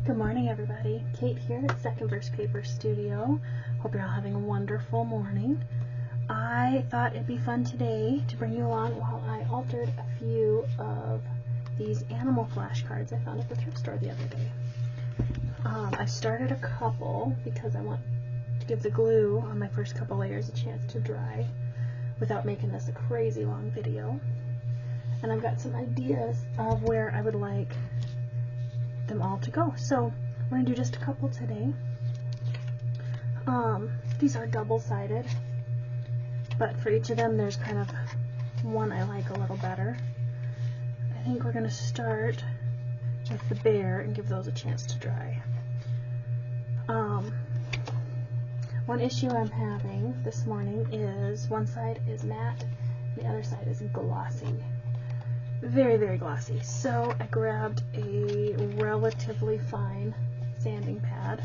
Good morning, everybody. Kate here at Second Verse Paper Studio. Hope you're all having a wonderful morning. I thought it'd be fun today to bring you along while I altered a few of these animal flashcards I found at the thrift store the other day. I started a couple because I want to give the glue on my first couple layers a chance to dry without making this a crazy long video. And I've got some ideas of where I would like them all to go. So we're going to do just a couple today. These are double-sided, but for each of them there's kind of one I like a little better. I think we're going to start with the bear and give those a chance to dry. One issue I'm having this morning is one side is matte, the other side is glossy. Very, very glossy. So I grabbed a relatively fine sanding pad.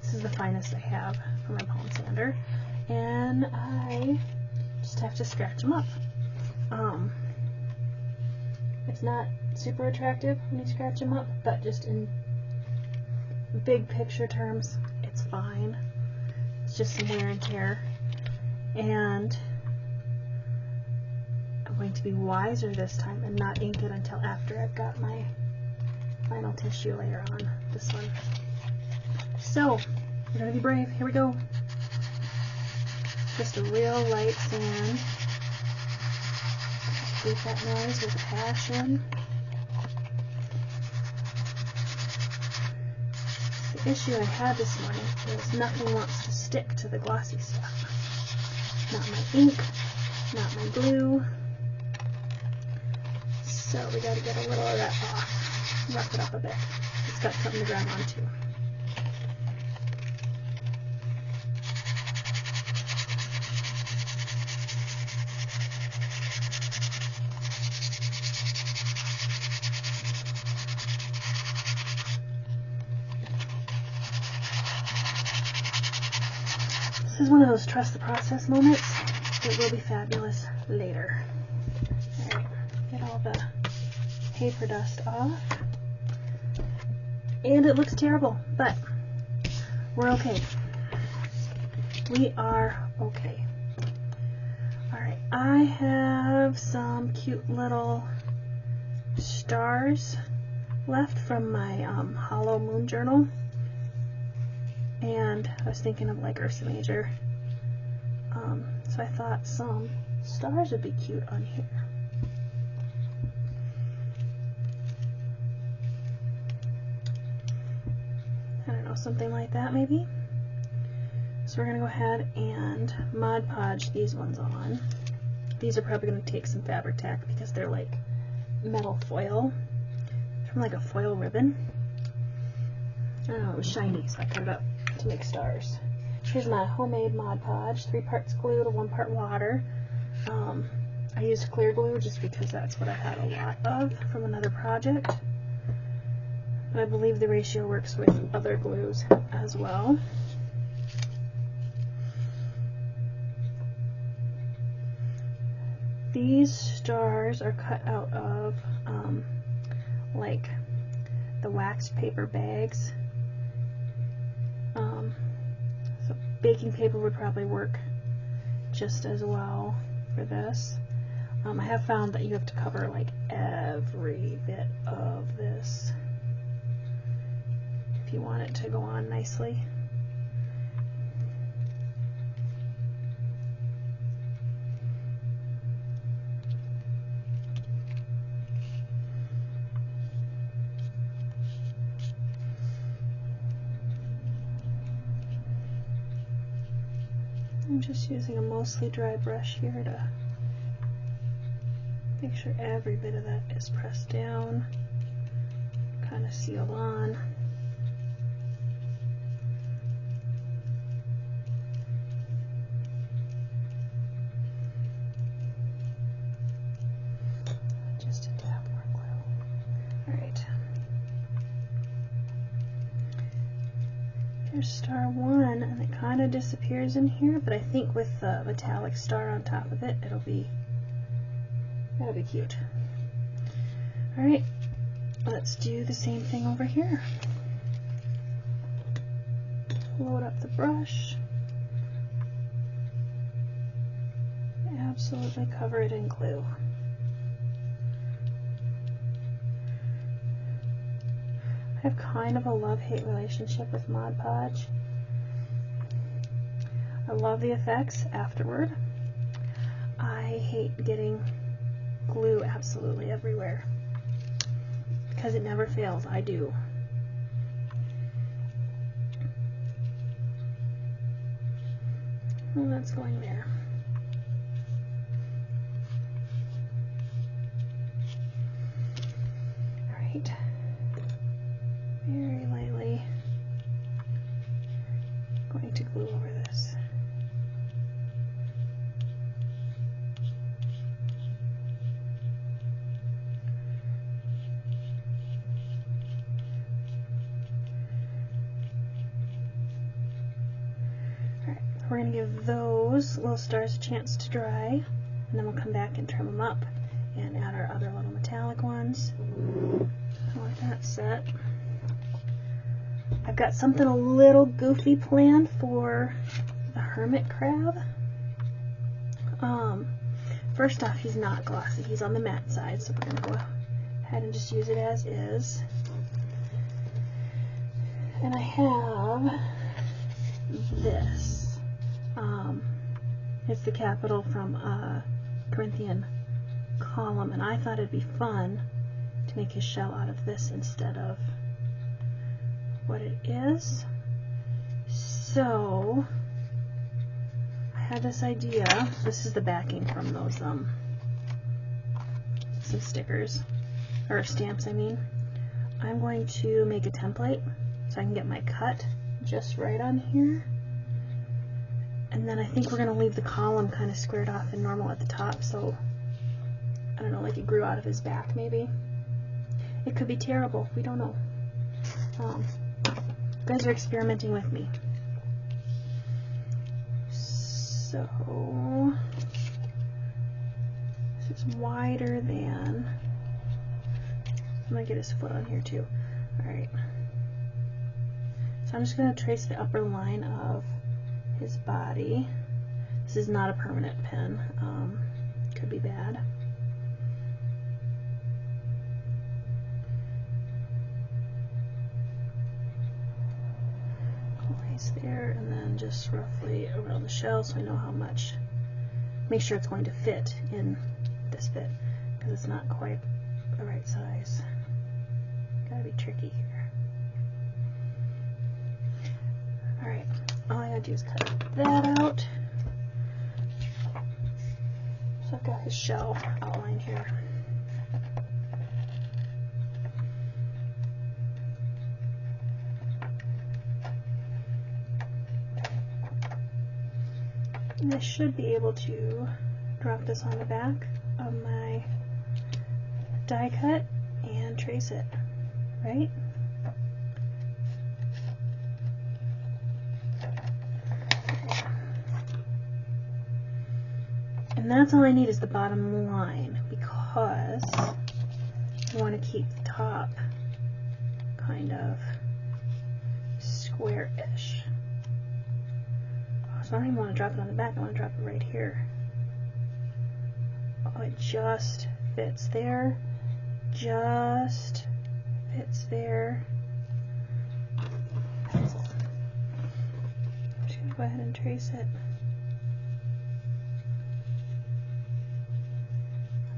This is the finest I have for my palm sander. And I just have to scratch them up. It's not super attractive when you scratch them up, but just in big picture terms, it's fine. It's just some wear and tear. And I'm going to be wiser this time and not ink it until after I've got my final tissue layer on this one. So, we're going to be brave. Here we go. Just a real light sand. Beat that noise with passion. The issue I had this morning is nothing wants to stick to the glossy stuff. Not my ink, not my glue. So we got to get a little of that off. Rough it up a bit. It's got something to grab onto. This is one of those trust the process moments. It will be fabulous later. Alright, get all the paper dust off. And it looks terrible, but we're okay. We are okay. Alright, I have some cute little stars left from my Hollow Moon journal. And I was thinking of like Ursa Major. So I thought some stars would be cute on here. I don't know, something like that maybe. So we're going to go ahead and Mod Podge these ones on. These are probably going to take some fabric tack because they're like metal foil. From like a foil ribbon. I don't know, it was shiny, so I cut it up to make stars. Here's my homemade Mod Podge, 3 parts glue to 1 part water. I used clear glue just because that's what I had a lot of from another project. But I believe the ratio works with other glues as well. These stars are cut out of like the waxed paper bags. So baking paper would probably work just as well for this. I have found that you have to cover like every bit of this if you want it to go on nicely. I'm just using a mostly dry brush here to make sure every bit of that is pressed down, kind of sealed on. Just a dab more glue. Alright. Here's star 1, and it kind of disappears in here, but I think with the metallic star on top of it, that'll be cute. Alright, let's do the same thing over here. Load up the brush. Absolutely cover it in glue. I have kind of a love-hate relationship with Mod Podge. I love the effects afterward. I hate getting glue absolutely everywhere because it never fails. I do. Well, that's going there. All right. Very lightly going to glue over this. Alright, we're going to give those little stars a chance to dry, and then we'll come back and trim them up and add our other little metallic ones. I want that set. I've got something a little goofy planned for the hermit crab. First off, he's not glossy. He's on the matte side, so we're going to go ahead and just use it as is. And I have this. It's the capital from a Corinthian column, and I thought it'd be fun to make his shell out of this instead of what it is. So I had this idea. This is the backing from those some stickers or stamps, I mean. I'm going to make a template so I can get my cut just right on here, and then I think we're going to leave the column kind of squared off and normal at the top, so I don't know, like it grew out of his back maybe. It could be terrible, we don't know. You guys are experimenting with me. So this is wider than, I'm going to get his foot on here too. Alright. So I'm just going to trace the upper line of his body. This is not a permanent pen. Could be bad. Place there, and then just roughly around the shell so I know how much. Make sure it's going to fit in this bit because it's not quite the right size. Gotta be tricky here. Alright, all I gotta do is cut that out. So I've got his shell outlined here. And I should be able to drop this on the back of my die cut and trace it, right? And that's all I need is the bottom line, because I want to keep the top kind of square-ish. So I don't even want to drop it on the back, I want to drop it right here. Oh, it just fits there. Just fits there. I'm just going to go ahead and trace it.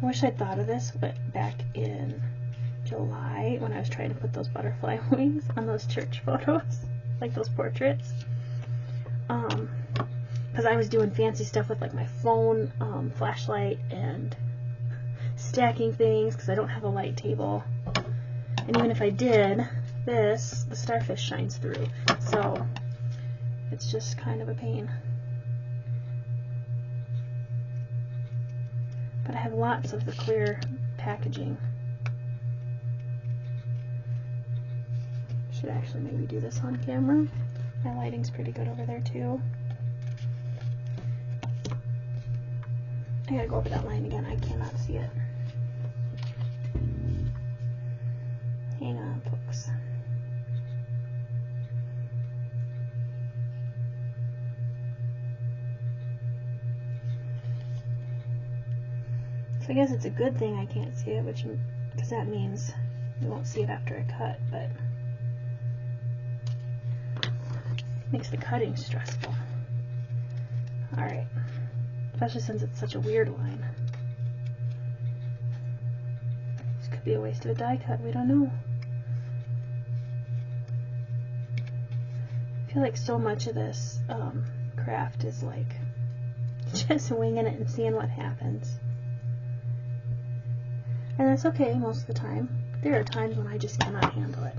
I wish I'd thought of this back in July when I was trying to put those butterfly wings on those church photos, like those portraits. Because I was doing fancy stuff with like my phone, flashlight, and stacking things because I don't have a light table. And even if I did this, the starfish shines through. So it's just kind of a pain. But I have lots of the clear packaging. Should actually maybe do this on camera. My lighting's pretty good over there too. I gotta go over that line again. I cannot see it. So I guess it's a good thing I can't see it, because that means we won't see it after I cut, but makes the cutting stressful. Alright, especially since it's such a weird line. This could be a waste of a die cut, we don't know. I feel like so much of this craft is like just winging it and seeing what happens. And that's okay most of the time. There are times when I just cannot handle it.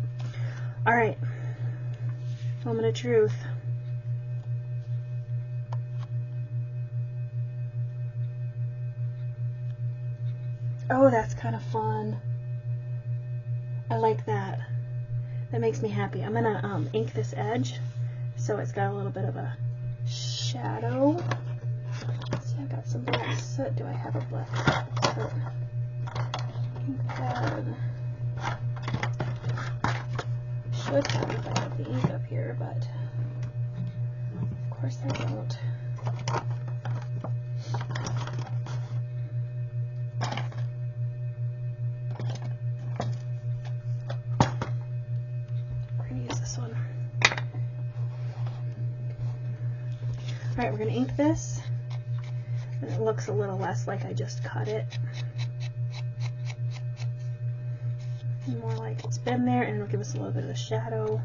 Alright, moment of truth. Oh, that's kind of fun. I like that. That makes me happy. I'm gonna ink this edge so it's got a little bit of a shadow. Let's see, I've got some black soot. Do I have a black soot? Ink pad. Should have if I have the ink up here, but of course I don't. Alright, we're going to ink this, and it looks a little less like I just cut it. And more like it's been there, and it'll give us a little bit of a shadow.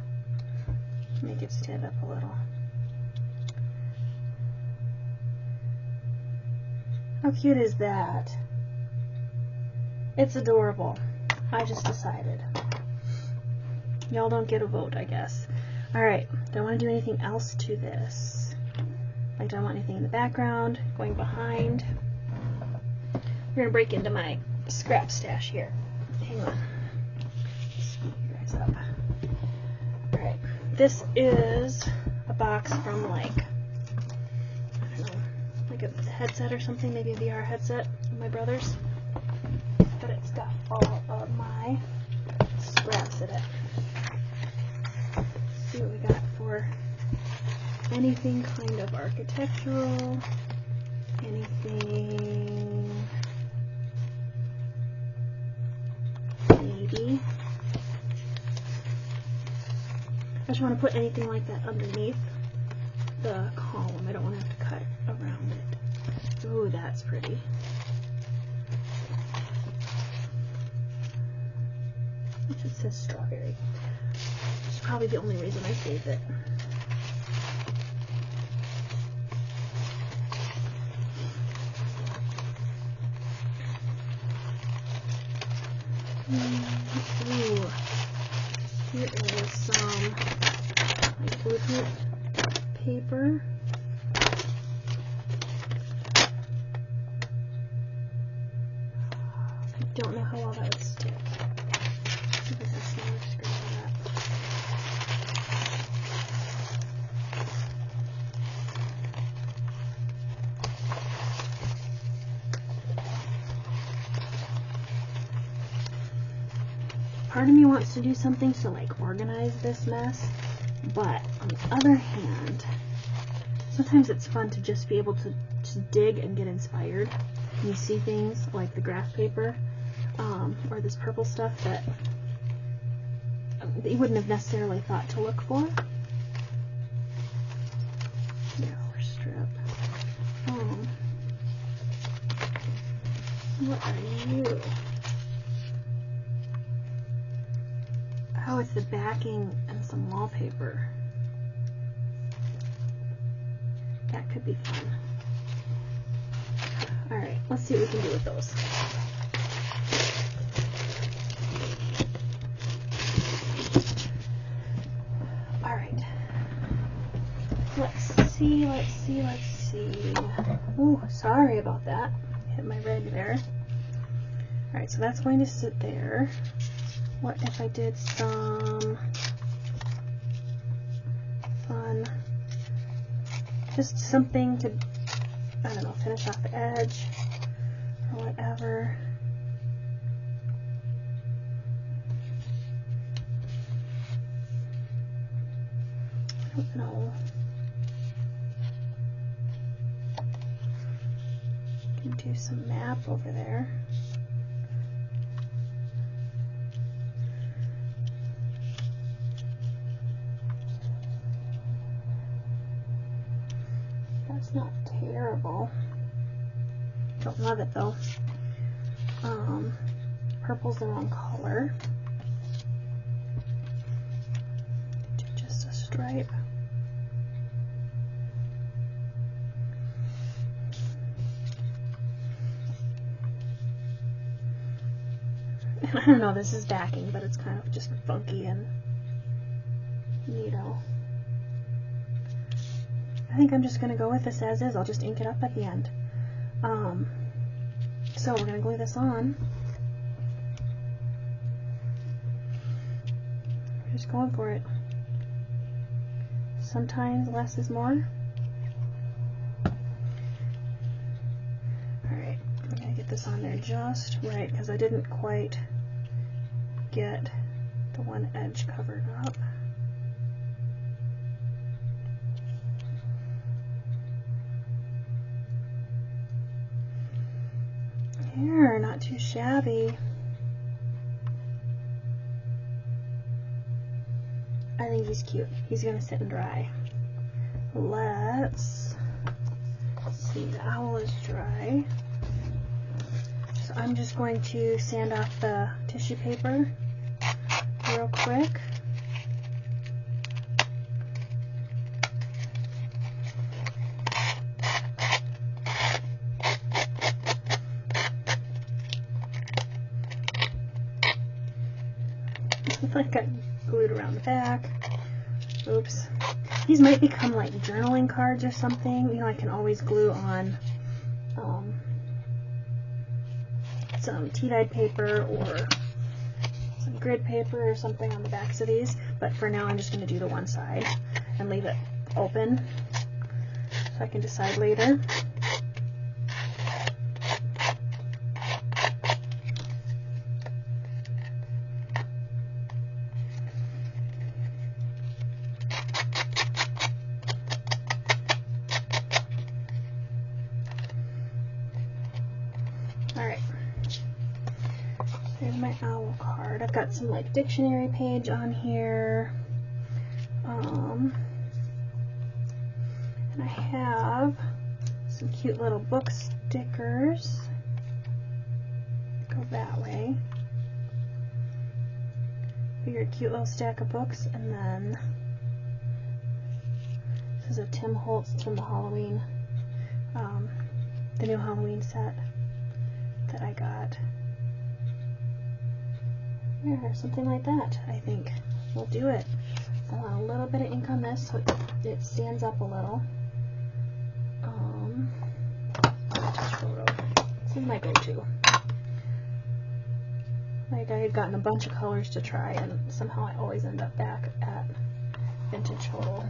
Make it stand up a little. How cute is that? It's adorable. I just decided. Y'all don't get a vote, I guess. Alright, don't want to do anything else to this. I don't want anything in the background, going behind. We're going to break into my scrap stash here. Hang on. Speed you guys up. Alright, this is a box from like, I don't know, like a headset or something, maybe a VR headset of my brother's. But it's got all of my scraps in it. Let's see what we got for anything kind of architectural, anything maybe. I just want to put anything like that underneath the column. I don't want to have to cut around it. Ooh, that's pretty. It just says strawberry. It's probably the only reason I saved it. Ooh, here is some like blueprint paper. I don't know how well that would stick. See if this is smaller screen than that. Part of me wants to do something to like organize this mess, but on the other hand, sometimes it's fun to just be able to dig and get inspired. And you see things like the graph paper or this purple stuff that you wouldn't have necessarily thought to look for. Narrower strip. What are you? Oh, it's the backing and some wallpaper. That could be fun. Alright, let's see what we can do with those. Alright. Let's see. Ooh, sorry about that. Hit my red there. Alright, so that's going to sit there. What if I did some fun, just something to, I don't know, finish off the edge or whatever. I don't know. Could do some map over there. That's not terrible. Don't love it though. Purple's the wrong color. Do just a stripe. And I don't know, this is backing, but it's kind of just funky and neato. I think I'm just going to go with this as is. I'll just ink it up at the end. So we're going to glue this on. We're just going for it. Sometimes less is more. Alright, I'm going to get this on there just right because I didn't quite get the one edge covered up. Here, not too shabby. I think he's cute. He's gonna sit and dry. Let's see, the owl is dry. So I'm just going to sand off the tissue paper real quick. Like I glued around the back. Oops. These might become like journaling cards or something. You know, I can always glue on some tea-dyed paper or some grid paper or something on the backs of these. But for now, I'm just going to do the one side and leave it open so I can decide later. Alright, there's my owl card. I've got some like dictionary page on here. And I have some cute little book stickers. Go that way. Figure a cute little stack of books, and then this is a Tim Holtz. It's from the Halloween, the new Halloween set that I got. Yeah, something like that, I think. We'll do it. I want a little bit of ink on this so it stands up a little. Photo. This is my go-to. Like, I had gotten a bunch of colors to try, and somehow I always end up back at Vintage Photo.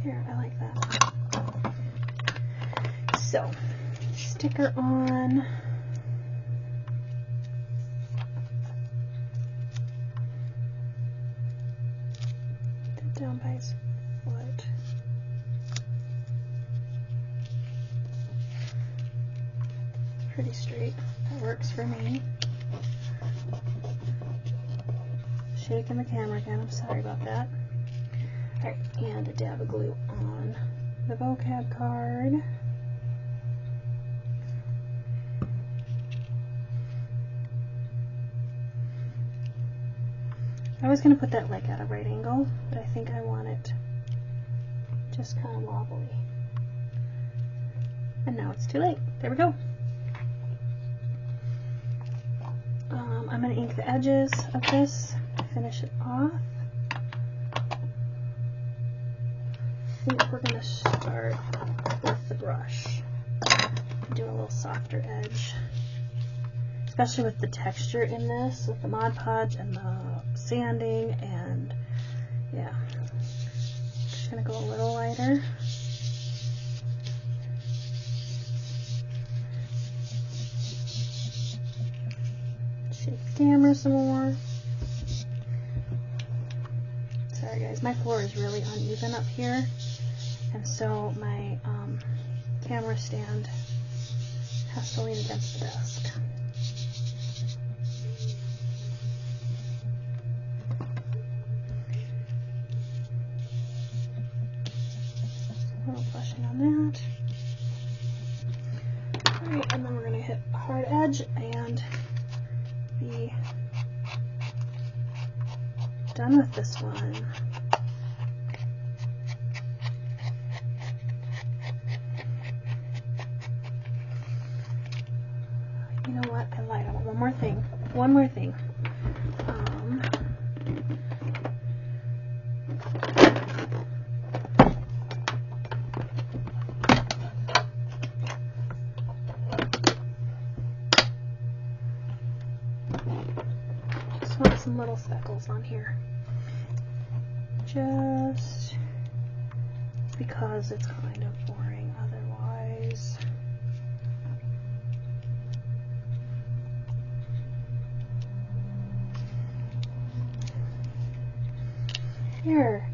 There, I like that. So, sticker on. Down by his foot. Pretty straight. That works for me. Shaking the camera again. I'm sorry about that. Alright, and a dab of glue on the vocab card. I was going to put that like at a right angle, but I think I want it just kind of wobbly. And now it's too late. There we go. I'm going to ink the edges of this to finish it off. I think we're going to start with the brush. Do a little softer edge. Especially with the texture in this, with the Mod Podge and the sanding, and yeah. Just gonna go a little lighter. Shake the camera some more. Sorry guys, my floor is really uneven up here, and so my camera stand has to lean against the desk. A little blushing on that. Alright, and then we're going to hit hard edge and be done with this one. You know what? I lied. I want one more thing. One more thing. Just want some little speckles on here. Just because it's kind of boring otherwise. Here,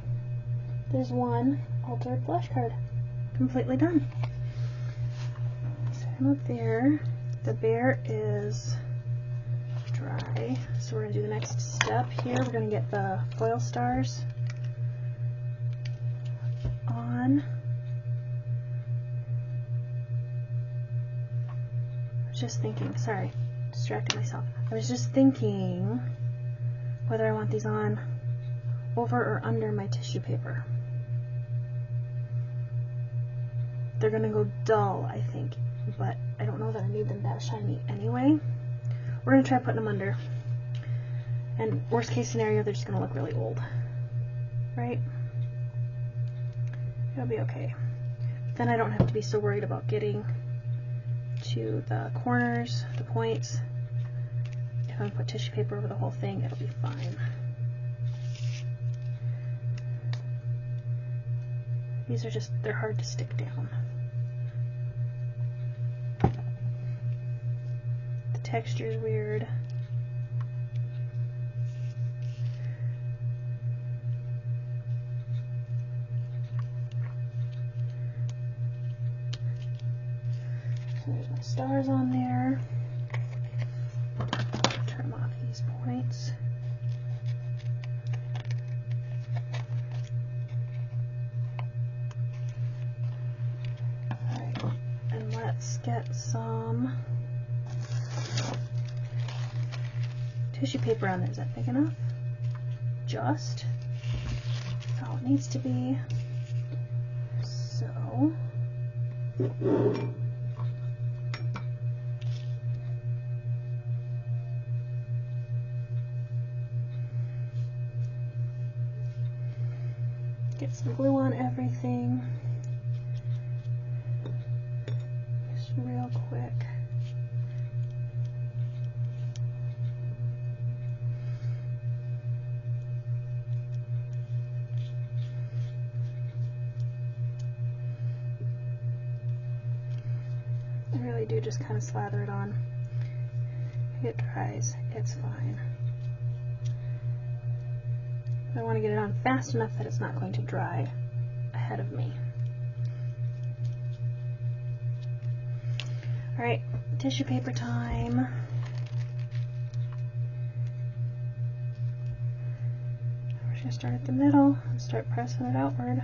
there's one altered flash card. Completely done. Same up there. The bear is dry, so we're going to do the next step here. We're going to get the foil stars on. I was just thinking, sorry, distracted myself. I was just thinking whether I want these on over or under my tissue paper. They're going to go dull, I think, but I don't know that I need them that shiny anyway. We're going to try putting them under. And worst case scenario, they're just going to look really old. Right? It'll be okay. Then I don't have to be so worried about getting to the corners, the points. If I put tissue paper over the whole thing, it'll be fine. These are just, they're hard to stick down. The texture is weird. So there's my stars on there. Trim off these points. Let's get some tissue paper on there. Is that big enough? Just. That's all it needs to be. So. Get some glue on everything. Real quick. I really do just kind of slather it on. It dries, it's fine. I want to get it on fast enough that it's not going to dry ahead of me. Alright, tissue paper time. We're just going to start at the middle and start pressing it outward.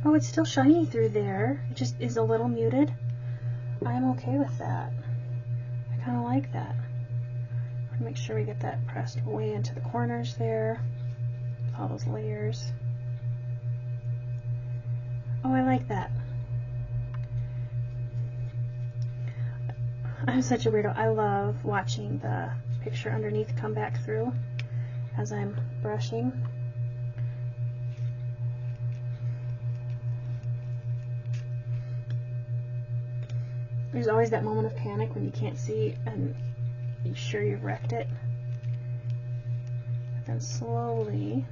Oh, it's still shiny through there. It just is a little muted. I'm okay with that. I kind of like that. We're going to make sure we get that pressed way into the corners there, with all those layers. Oh, I like that. I'm such a weirdo. I love watching the picture underneath come back through as I'm brushing. There's always that moment of panic when you can't see and you're sure you've wrecked it. But then slowly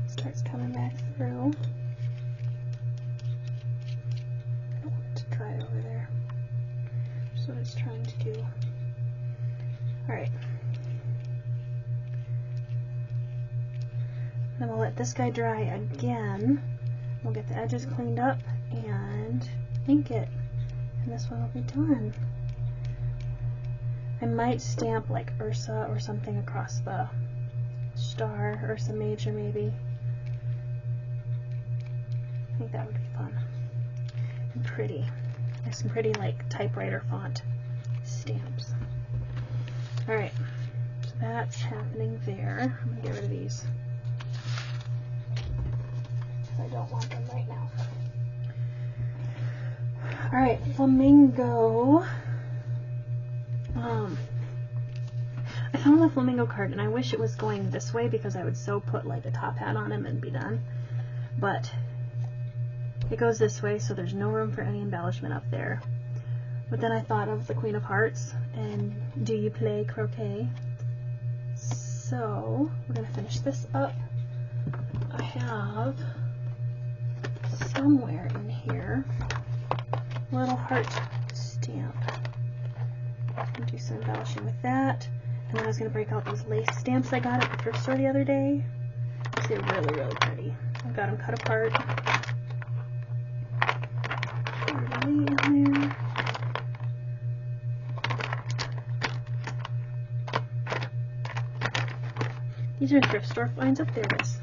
starts coming back through. I don't want it to dry over Then we'll let this guy dry again. We'll get the edges cleaned up and ink it. And this one will be done. I might stamp like Ursa or something across the star, Ursa Major maybe. I think that would be fun. And pretty. There's some pretty like typewriter font stamps. Alright, so that's happening there. I'm going to get rid of these. I don't want them right now. Alright, Flamingo. I found the Flamingo card and I wish it was going this way because I would so put like a top hat on him and be done. But it goes this way, so there's no room for any embellishment up there. But then I thought of the Queen of Hearts and do you play croquet? So we're going to finish this up. I have somewhere in here a little heart stamp. I'm going to do some embellishing with that. And then I was going to break out those lace stamps I got at the thrift store the other day. They're really, really pretty. I've got them cut apart. In there. These are thrift store finds. Up there it is.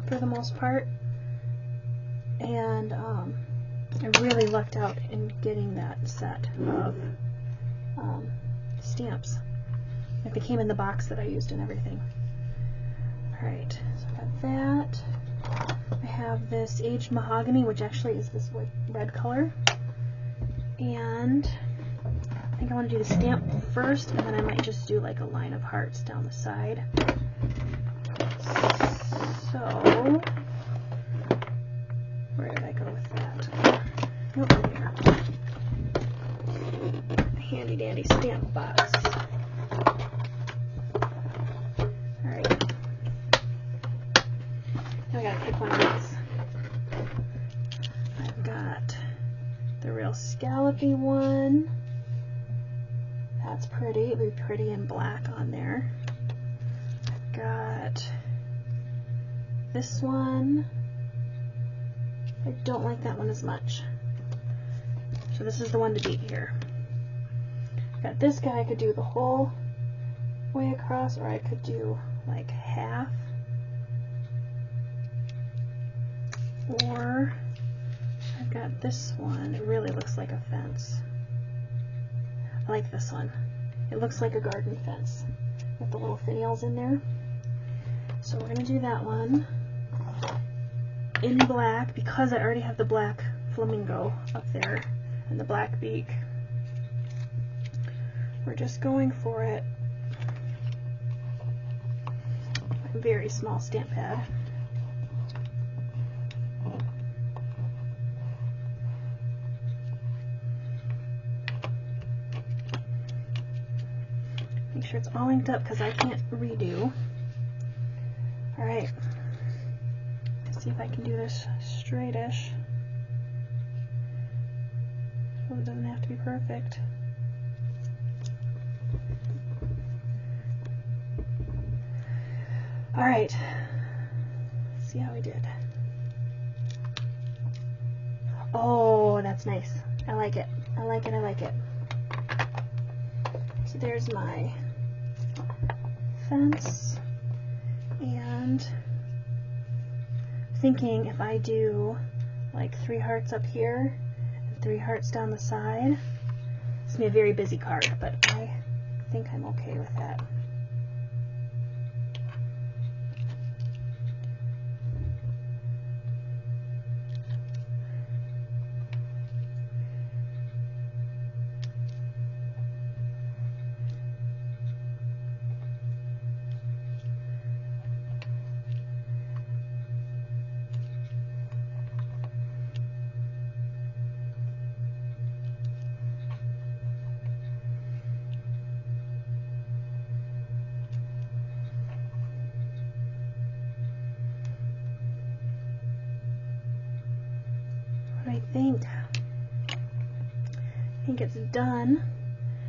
For the most part. And I really lucked out in getting that set of stamps. Like they came in the box that I used and everything. Alright, so I got that. I have this aged mahogany, which actually is this red color. And I think I want to do the stamp first, and then I might just do like a line of hearts down the side. So, where did I go with that? Over here. Handy dandy stamp box. Alright. Now I gotta pick one of these. I've got the real scallopy one. That's pretty. It would be pretty in black on there. I've got this one. I don't like that one as much. So this is the one to beat here. Got this guy. I could do the whole way across, or I could do like half. Or I've got this one. It really looks like a fence. I like this one. It looks like a garden fence with the little finials in there. So we're going to do that one in black because I already have the black flamingo up there and the black beak. We're just going for it. A very small stamp pad. Make sure it's all inked up because I can't redo. Alright. Let's see if I can do this straightish. So it doesn't have to be perfect. Alright. Let's see how we did. Oh, that's nice. I like it. I like it. I like it. So there's my fence, and thinking if I do like 3 hearts up here and 3 hearts down the side, it's gonna be a very busy card, but I think I'm okay with that. I think it's done.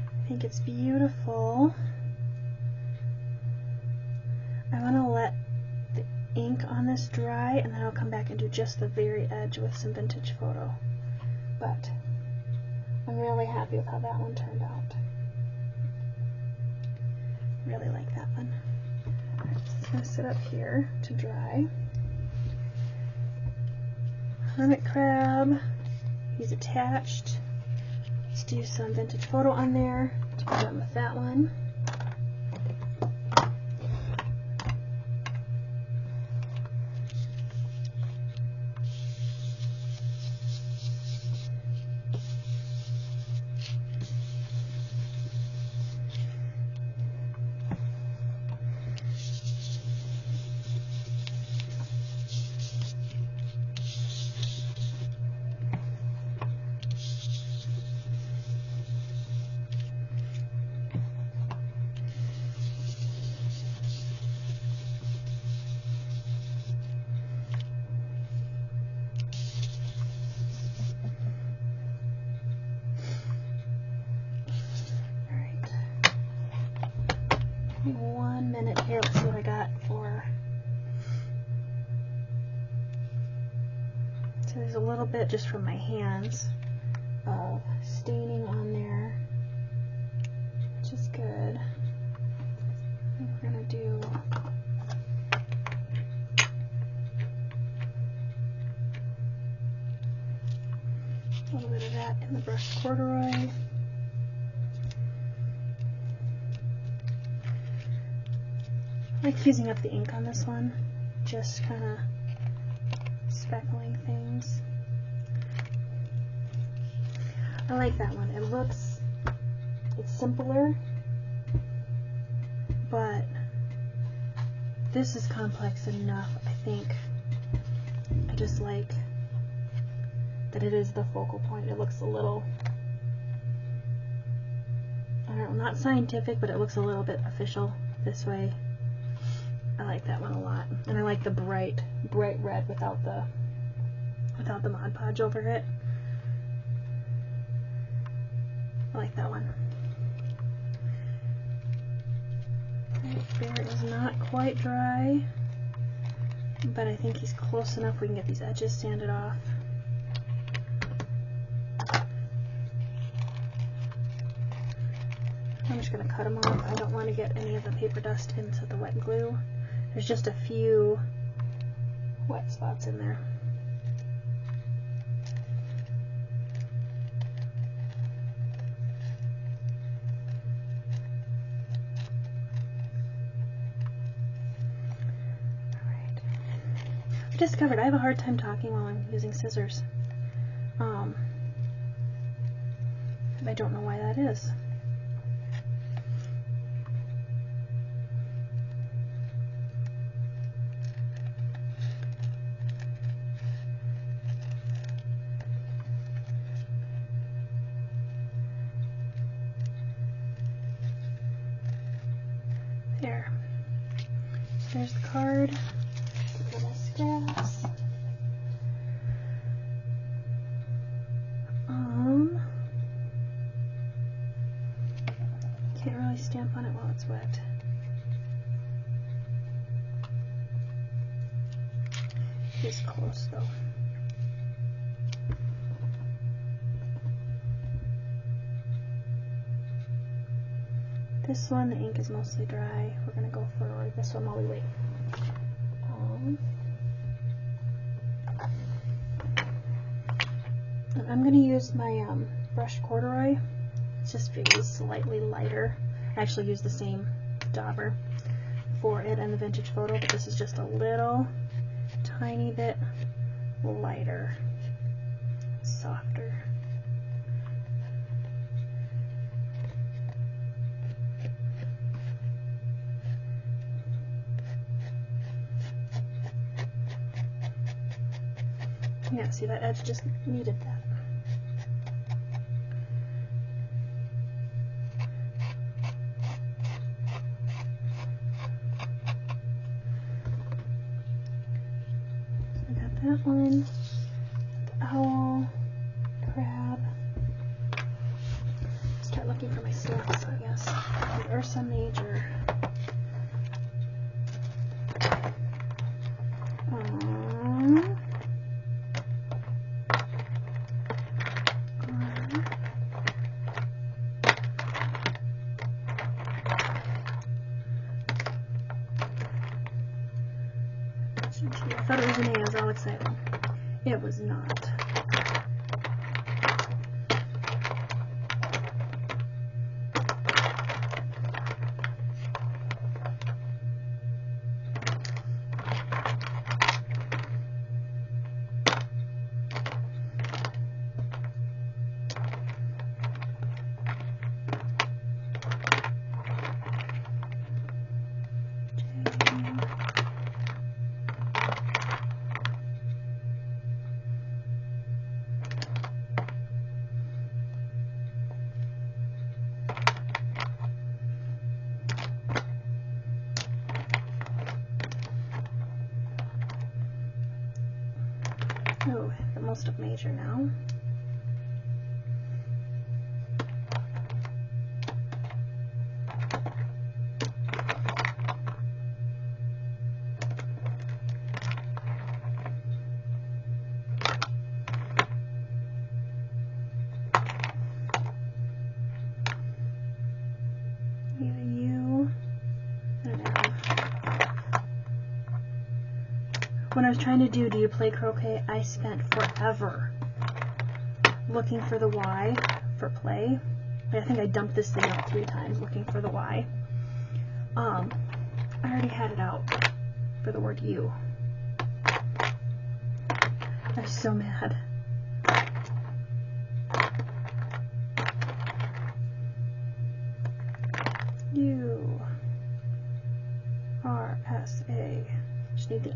I think it's beautiful. I want to let the ink on this dry, and then I'll come back and do just the very edge with some vintage photo. But I'm really happy with how that one turned out. Really like that one. It's going to sit up here to dry. Hermit crab, he's attached. Let's do some vintage photo on there to go in with that one. Give me 1 minute here. Let's see what I got for. So there's a little bit just from my hands of staining on there, which is good. I think we're going to do a little bit of that in the brushed corduroy. I like using up the ink on this one, just kind of speckling things. I like that one. It's simpler, but this is complex enough, I think. I just like that it is the focal point. It looks a little, I don't know, not scientific, but it looks a little bit official this way. I like that one a lot, and I like the bright red without the Mod Podge over it. I like that one. Bear is not quite dry, but I think he's close enough we can get these edges sanded off. I'm just going to cut them off. I don't want to get any of the paper dust into the wet glue. There's just a few wet spots in there. Alright. I discovered I have a hard time talking while I'm using scissors. I don't know why that is. There. There's the card. Get rid of scraps. Can't really stamp on it while it's wet. It's close though. This one, the ink is mostly dry. We're going to go for this one while we wait. I'm going to use my brushed corduroy. It's just really slightly lighter. I actually use the same dauber for it and the vintage photo, but this is just a little tiny bit lighter, softer. Yeah, see, that edge just needed that. So I got that one, the owl, crab. Start looking for my stamps, I guess. The Ursa Major. thought it was an A. I was all excited. It was not. Oh, the most of major now. When I was trying to do you play croquet, I spent forever looking for the Y for play. I think I dumped this thing out 3 times looking for the Y. I already had it out for the word you. I was so mad. U-R-S-A. Just need the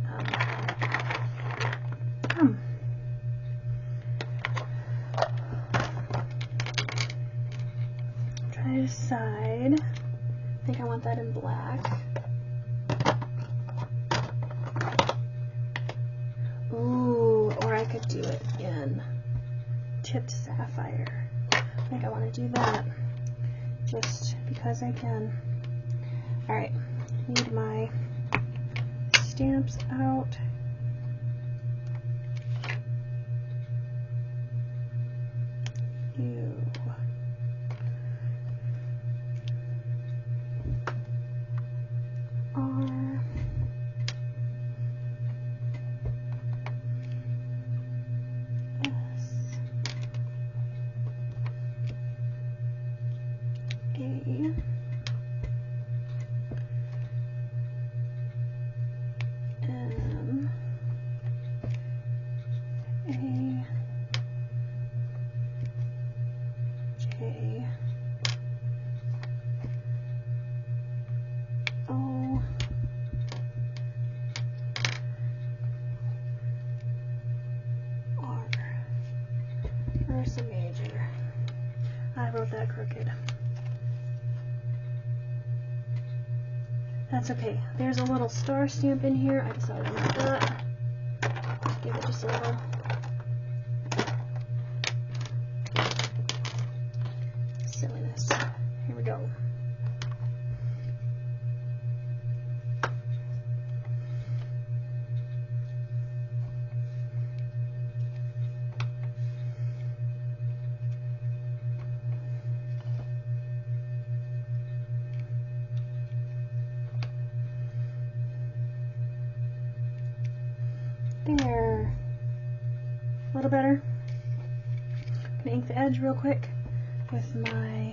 Try to decide. I think I want that in black. Ooh, or I could do it in tipped sapphire. I think I want to do that just because I can. Alright, need my stamps out. U. R. S. A. M. A. J. O. R. Ursa Major. I wrote that crooked. That's okay. There's a little star stamp in here. I decided on that. Give it just a little. Silliness. Here we go. There. A little better. I'm gonna ink the edge real quick with my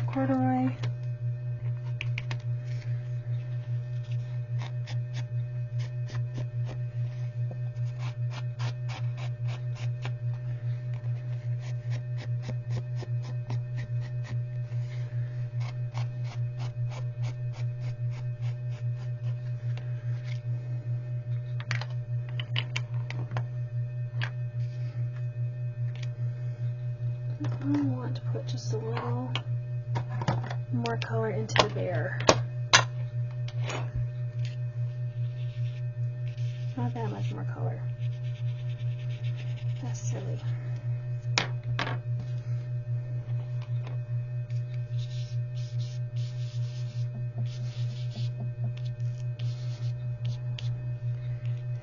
corduroy. I want to put just a little more color into the bear. Not that much more color. That's silly.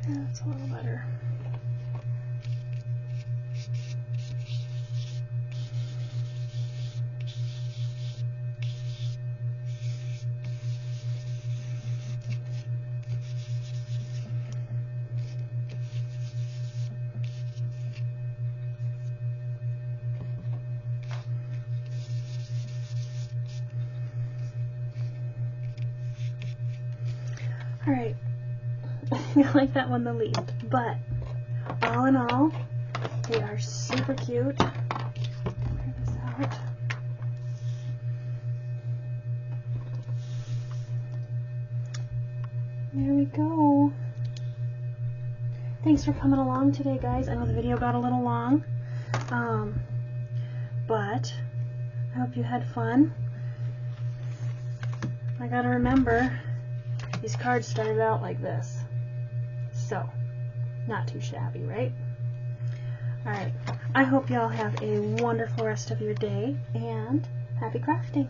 That's a little better. Alright, I like that one the least, but all in all, they are super cute. Try this out. There we go. Thanks for coming along today, guys. I know the video got a little long, but I hope you had fun. I gotta remember, these cards started out like this, so not too shabby, right? Alright, I hope y'all have a wonderful rest of your day, and happy crafting!